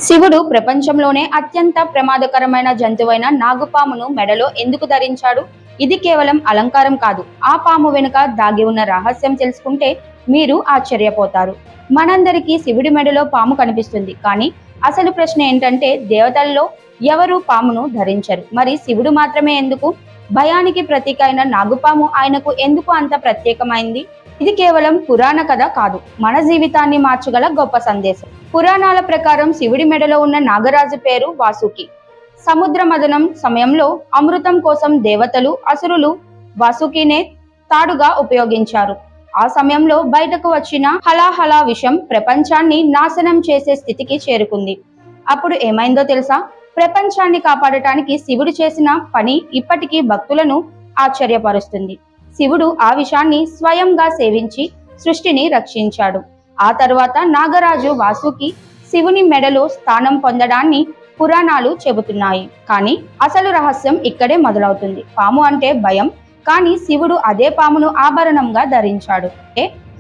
శివుడు ప్రపంచంలోనే అత్యంత ప్రమాదకరమైన జంతువైన నాగుపామును మెడలో ఎందుకు ధరించాడు? ఇది కేవలం అలంకారం కాదు. ఆ పాము వెనుక దాగి ఉన్న రహస్యం తెలుసుకుంటే మీరు ఆశ్చర్యపోతారు. మనందరికీ శివుడి మెడలో పాము కనిపిస్తుంది, కానీ అసలు ప్రశ్న ఏంటంటే దేవతల్లో ఎవరు పామును ధరించరు. మరి శివుడు మాత్రమే ఎందుకు? భయానికి ప్రతీక అయిన నాగుపాము ఆయనకు ఎందుకు అంత ప్రత్యేకమైంది? ఇది కేవలం పురాణ కథ కాదు, మన జీవితాన్ని మార్చగల గొప్ప సందేశం. పురాణాల ప్రకారం శివుడి మెడలో ఉన్న నాగరాజు పేరు వాసుకి. సముద్ర మదనం సమయంలో అమృతం కోసం దేవతలు, అసురులు వాసుకినే తాడుగా ఉపయోగించారు. ఆ సమయంలో బయటకు వచ్చిన హలాహలా విషం ప్రపంచాన్ని నాశనం చేసే స్థితికి చేరుకుంది. అప్పుడు ఏమైందో తెలుసా? ప్రపంచాన్ని కాపాడటానికి శివుడు చేసిన పని ఇప్పటికీ భక్తులను ఆశ్చర్యపరుస్తుంది. శివుడు ఆ విషాన్ని స్వయంగా సేవించి సృష్టిని రక్షించాడు. ఆ తరువాత నాగరాజు వాసుకి శివుని మెడలో స్థానం పొందడాన్ని పురాణాలు చెబుతున్నాయి. కానీ అసలు రహస్యం ఇక్కడే మొదలవుతుంది. పాము అంటే భయం, కానీ శివుడు అదే పామును ఆభరణంగా ధరించాడు.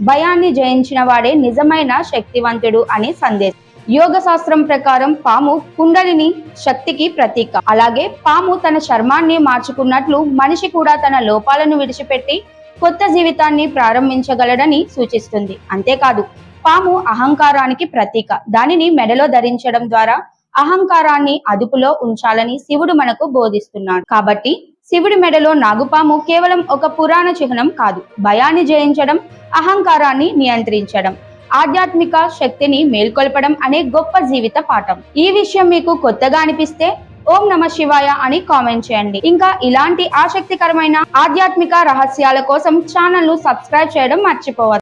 భయాన్ని జయించిన వాడే నిజమైన శక్తివంతుడు అని సందేశం. యోగ శాస్త్రం ప్రకారం పాము కుండలిని శక్తికి ప్రతీక. అలాగే పాము తన చర్మాన్ని మార్చుకున్నట్లు మనిషి కూడా తన లోపాలను విడిచిపెట్టి కొత్త జీవితాన్ని ప్రారంభించగలడని సూచిస్తుంది. అంతేకాదు, పాము అహంకారానికి ప్రతీక. దానిని మెడలో ధరించడం ద్వారా అహంకారాన్ని అదుపులో ఉంచాలని శివుడు మనకు బోధిస్తున్నాడు. కాబట్టి శివుడి మెడలో నాగుపాము కేవలం ఒక పురాణ చిహ్నం కాదు, భయాన్ని జయించడం, అహంకారాన్ని నియంత్రించడం, ఆధ్యాత్మిక శక్తిని మేల్కొల్పడం అనే గొప్ప జీవిత పాఠం. ఈ విషయం మీకు కొత్తగా అనిపిస్తే ఓం నమ శివాయ అని కామెంట్ చేయండి. ఇంకా ఇలాంటి ఆసక్తికరమైన ఆధ్యాత్మిక రహస్యాల కోసం ఛానల్ ను సబ్స్క్రైబ్ చేయడం మర్చిపోవద్దు.